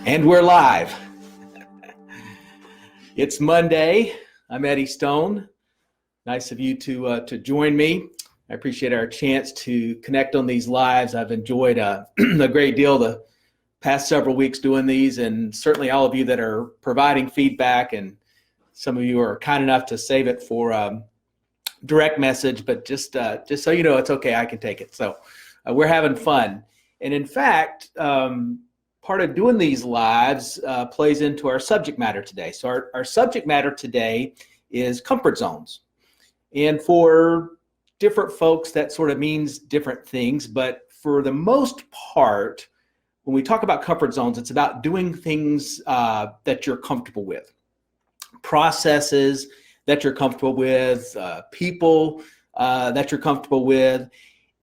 And we're live. It's Monday. I'm Eddie Stone. Nice of you to join me. I appreciate our chance to connect on these lives. I've enjoyed a great deal the past several weeks doing these, and certainly all of you that are providing feedback, and some of you are kind enough to save it for direct message, but just so you know, it's okay, I can take it. So we're having fun. And in fact, part of doing these lives plays into our subject matter today. So our subject matter today is comfort zones. And for different folks, that sort of means different things. But for the most part, when we talk about comfort zones, it's about doing things that you're comfortable with, processes that you're comfortable with, people that you're comfortable with.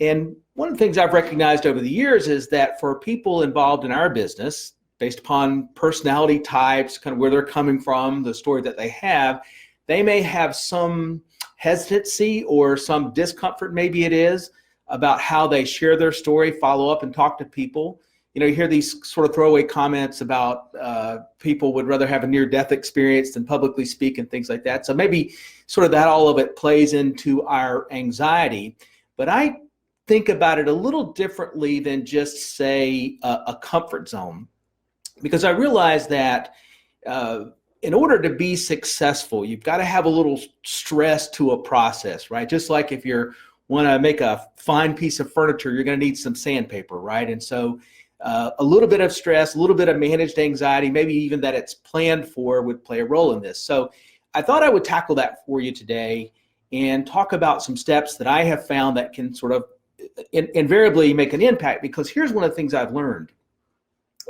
And one of the things I've recognized over the years is that for people involved in our business, based upon personality types, kind of where they're coming from, the story that they have, they may have some hesitancy or some discomfort, maybe it is, about how they share their story, follow up and talk to people. You know, you hear these sort of throwaway comments about people would rather have a near-death experience than publicly speak and things like that. So maybe sort of that all of it plays into our anxiety. But I think about it a little differently than just say a comfort zone, because I realize that in order to be successful, you've got to have a little stress to a process, right? Just like if you want to make a fine piece of furniture, you're going to need some sandpaper, right? And so a little bit of stress, a little bit of managed anxiety, maybe even that it's planned for, would play a role in this. So I thought I would tackle that for you today and talk about some steps that I have found that can sort of invariably make an impact. Because here's one of the things I've learned.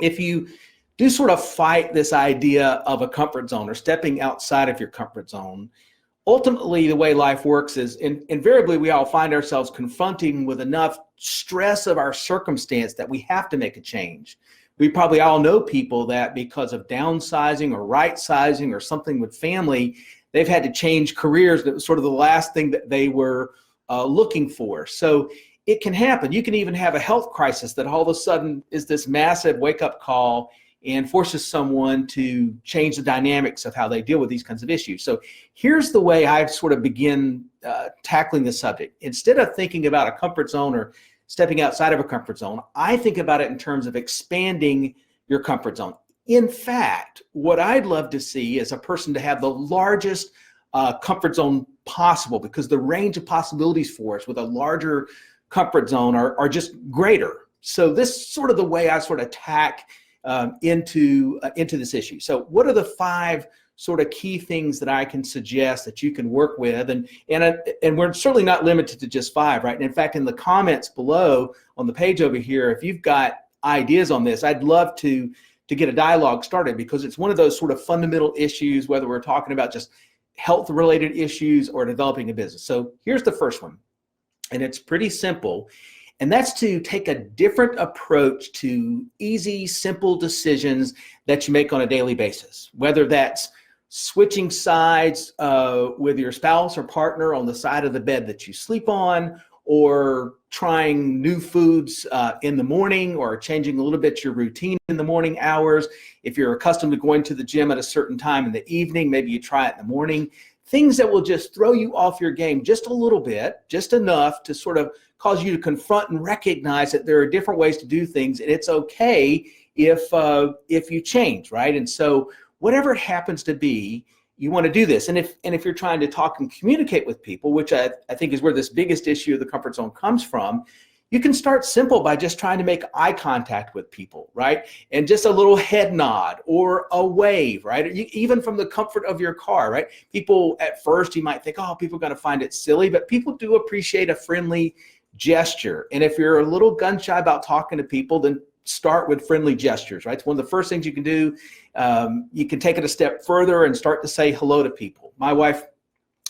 If you do sort of fight this idea of a comfort zone or stepping outside of your comfort zone, ultimately the way life works is invariably we all find ourselves confronting with enough stress of our circumstance that we have to make a change. We probably all know people that because of downsizing or right sizing or something with family, they've had to change careers. That was sort of the last thing that they were looking for. So it can happen. You can even have a health crisis that all of a sudden is this massive wake-up call and forces someone to change the dynamics of how they deal with these kinds of issues. So here's the way I sort of begin tackling this subject. Instead of thinking about a comfort zone or stepping outside of a comfort zone, I think about it in terms of expanding your comfort zone. In fact, what I'd love to see is a person to have the largest comfort zone possible, because the range of possibilities for us with a larger comfort zone are just greater. So this is sort of the way I sort of tack into this issue. So what are the 5 sort of key things that I can suggest that you can work with? And we're certainly not limited to just 5, right? And in fact, in the comments below on the page over here, if you've got ideas on this, I'd love to get a dialogue started, because it's one of those sort of fundamental issues, whether we're talking about just health-related issues or developing a business. So here's the first one, and it's pretty simple. And that's to take a different approach to easy, simple decisions that you make on a daily basis, whether that's switching sides with your spouse or partner on the side of the bed that you sleep on, or trying new foods in the morning, or changing a little bit your routine in the morning hours. If you're accustomed to going to the gym at a certain time in the evening, maybe you try it in the morning. Things that will just throw you off your game just a little bit, just enough to sort of cause you to confront and recognize that there are different ways to do things, and it's okay if you change, right? And so whatever it happens to be, you want to do this. And if you're trying to talk and communicate with people, which I think is where this biggest issue of the comfort zone comes from, you can start simple by just trying to make eye contact with people, right? And just a little head nod or a wave, right? Even from the comfort of your car, right? People, at first, you might think, oh, people are going to find it silly, but people do appreciate a friendly gesture. And if you're a little gun shy about talking to people, then start with friendly gestures, right? It's one of the first things you can do. You can take it a step further and start to say hello to people. My wife,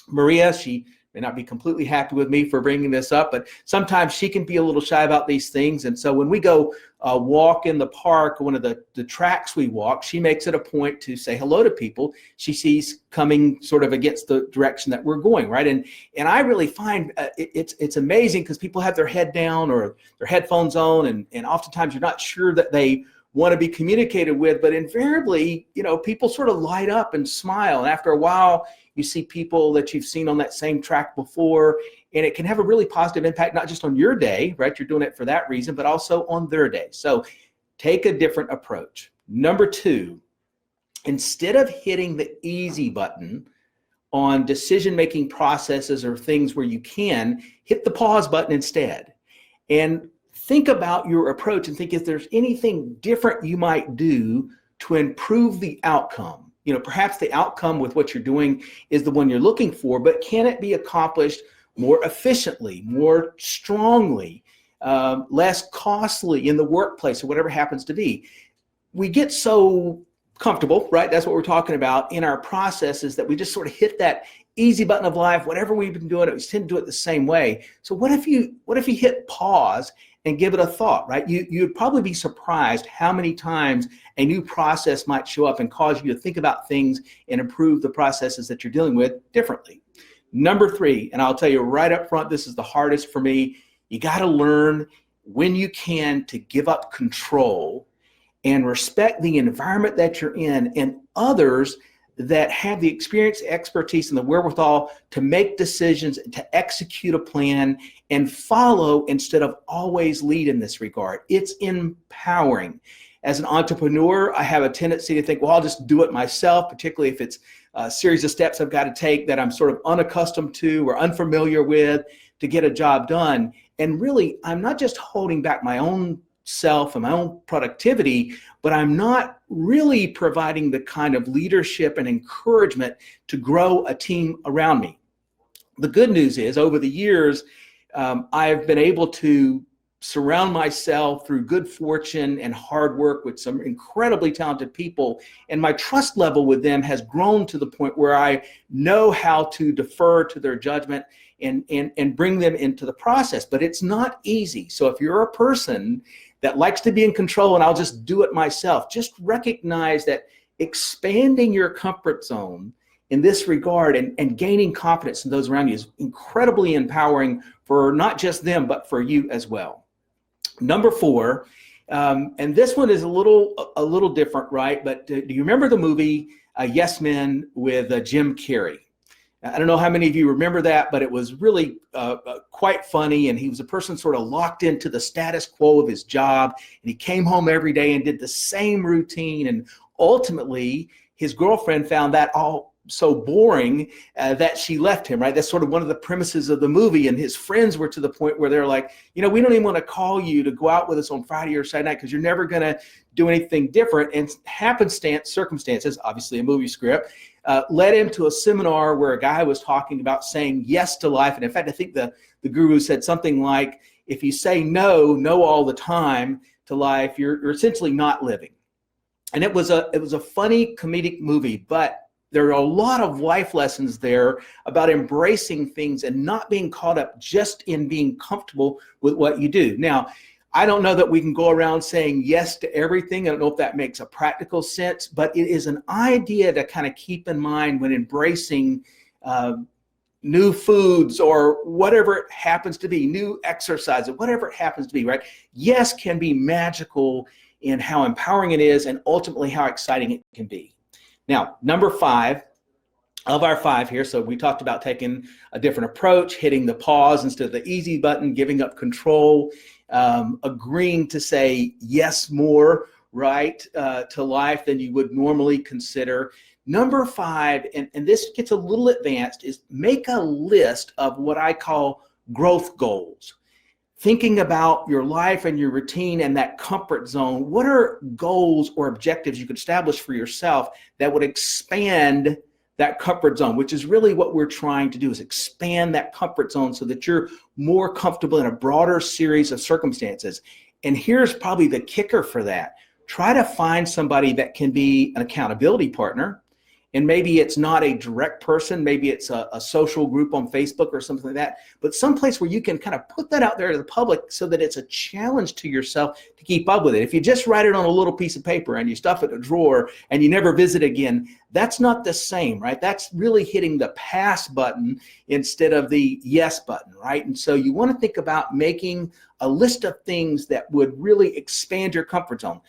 Maria, she may not be completely happy with me for bringing this up, but sometimes she can be a little shy about these things. And so when we go walk in the park, one of the tracks we walk, she makes it a point to say hello to people she sees coming sort of against the direction that we're going, right? And I really find it's amazing, because people have their head down or their headphones on, and oftentimes you're not sure that they want to be communicated with, but invariably, people sort of light up and smile. And after a while, you see people that you've seen on that same track before, and it can have a really positive impact, not just on your day, right? You're doing it for that reason, but also on their day. So take a different approach. Number 2, instead of hitting the easy button on decision-making processes or things where you can, hit the pause button instead. And think about your approach and think if there's anything different you might do to improve the outcome. Perhaps the outcome with what you're doing is the one you're looking for, but can it be accomplished more efficiently, more strongly, less costly in the workplace or whatever happens to be? We get so comfortable, right? That's what we're talking about in our processes, that we just sort of hit that easy button of life. Whatever we've been doing, we tend to do it the same way. So what if you hit pause and give it a thought, right? You'd probably be surprised how many times a new process might show up and cause you to think about things and improve the processes that you're dealing with differently. Number 3, and I'll tell you right up front, this is the hardest for me. You got to learn when you can to give up control and respect the environment that you're in and others that have the experience, expertise, and the wherewithal to make decisions, to execute a plan, and follow instead of always lead in this regard. It's empowering. As an entrepreneur, I have a tendency to think, well, I'll just do it myself, particularly if it's a series of steps I've got to take that I'm sort of unaccustomed to or unfamiliar with to get a job done. And really, I'm not just holding back my own self and my own productivity, but I'm not really providing the kind of leadership and encouragement to grow a team around me. The good news is, over the years, I've been able to surround myself through good fortune and hard work with some incredibly talented people, and my trust level with them has grown to the point where I know how to defer to their judgment and bring them into the process. But it's not easy. So if you're a person that likes to be in control and I'll just do it myself, just recognize that expanding your comfort zone in this regard and gaining confidence in those around you is incredibly empowering for not just them, but for you as well. Number 4, and this one is a little different, right? But do you remember the movie Yes Men with Jim Carrey? I don't know how many of you remember that, but it was really quite funny. And he was a person sort of locked into the status quo of his job. And he came home every day and did the same routine. And ultimately, his girlfriend found that all so boring that she left him, right? That's sort of one of the premises of the movie. And his friends were to the point where they're like, we don't even want to call you to go out with us on Friday or Saturday night because you're never going to do anything different. And circumstances, obviously a movie script, led him to a seminar where a guy was talking about saying yes to life. And in fact, I think the guru said something like, if you say no all the time to life, you're essentially not living. And it was a funny comedic movie, but there are a lot of life lessons there about embracing things and not being caught up just in being comfortable with what you do. Now, I don't know that we can go around saying yes to everything. I don't know if that makes a practical sense, but it is an idea to kind of keep in mind when embracing new foods or whatever it happens to be, new exercise, whatever it happens to be, right? Yes can be magical in how empowering it is and ultimately how exciting it can be. Now, number 5 of our 5 here, so we talked about taking a different approach, hitting the pause instead of the easy button, giving up control, agreeing to say yes more, right, to life than you would normally consider. Number 5, and this gets a little advanced, is make a list of what I call growth goals. Thinking about your life and your routine and that comfort zone, what are goals or objectives you could establish for yourself that would expand that comfort zone, which is really what we're trying to do, is expand that comfort zone so that you're more comfortable in a broader series of circumstances. And here's probably the kicker for that. Try to find somebody that can be an accountability partner. And maybe it's not a direct person, maybe it's a social group on Facebook or something like that, but someplace where you can kind of put that out there to the public so that it's a challenge to yourself to keep up with it. If you just write it on a little piece of paper and you stuff it in a drawer and you never visit again, That's not the same, right? That's really hitting the pass button instead of the yes button, right? And so you want to think about making a list of things that would really expand your comfort zone.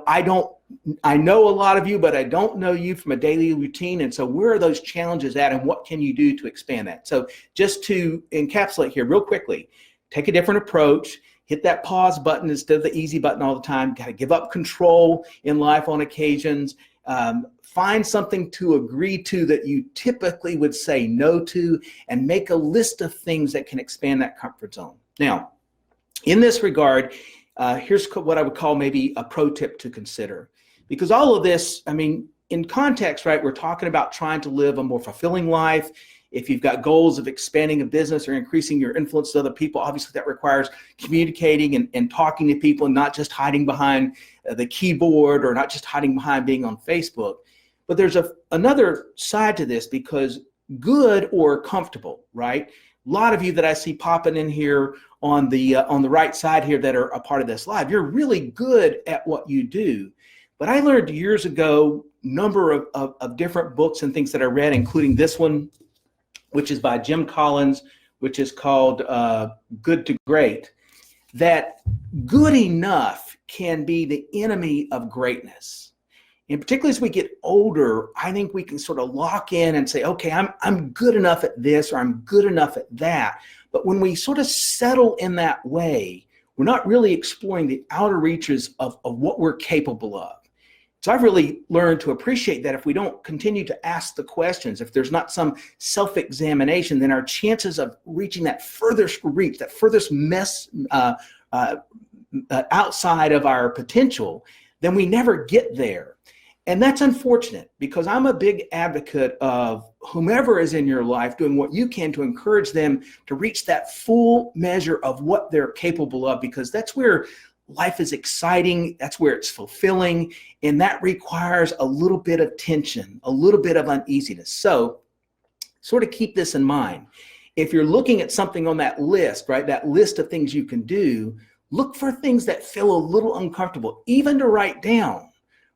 I know a lot of you, but I don't know you from a daily routine. And so where are those challenges at, and what can you do to expand that? So just to encapsulate here real quickly, take a different approach. Hit that pause button instead of the easy button all the time. Got to give up control in life on occasions. Find something to agree to that you typically would say no to, and make a list of things that can expand that comfort zone. Now, in this regard, here's what I would call maybe a pro tip to consider. Because all of this, in context, right, we're talking about trying to live a more fulfilling life. If you've got goals of expanding a business or increasing your influence to other people, obviously that requires communicating and talking to people, and not just hiding behind the keyboard, or not just hiding behind being on Facebook. But there's another side to this, because good or comfortable, right? A lot of you that I see popping in here on the right side here that are a part of this live, you're really good at what you do. But I learned years ago, number of different books and things that I read, including this one, which is by Jim Collins, which is called Good to Great, that good enough can be the enemy of greatness. And particularly as we get older, I think we can sort of lock in and say, okay, I'm good enough at this, or I'm good enough at that. But when we sort of settle in that way, we're not really exploring the outer reaches of what we're capable of. So I've really learned to appreciate that if we don't continue to ask the questions, if there's not some self-examination, then our chances of reaching that furthest reach, that furthest outside of our potential, then we never get there. And that's unfortunate, because I'm a big advocate of whomever is in your life doing what you can to encourage them to reach that full measure of what they're capable of, because that's where life is exciting, that's where it's fulfilling, and that requires a little bit of tension, a little bit of uneasiness. So sort of keep this in mind. If you're looking at something on that list, right, that list of things you can do, look for things that feel a little uncomfortable, even to write down,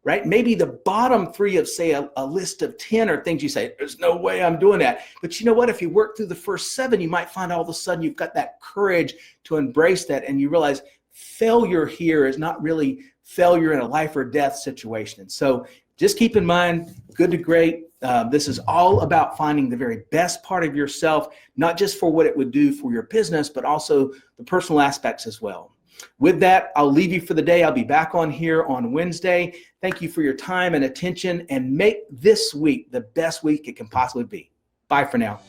right? Maybe the bottom three of, say, a list of 10 are things you say, there's no way I'm doing that. But you know what? If you work through the first 7, you might find all of a sudden you've got that courage to embrace that, and you realize failure here is not really failure in a life or death situation. So just keep in mind, good to great. This is all about finding the very best part of yourself, not just for what it would do for your business, but also the personal aspects as well. With that, I'll leave you for the day. I'll be back on here on Wednesday. Thank you for your time and attention, and make this week the best week it can possibly be. Bye for now.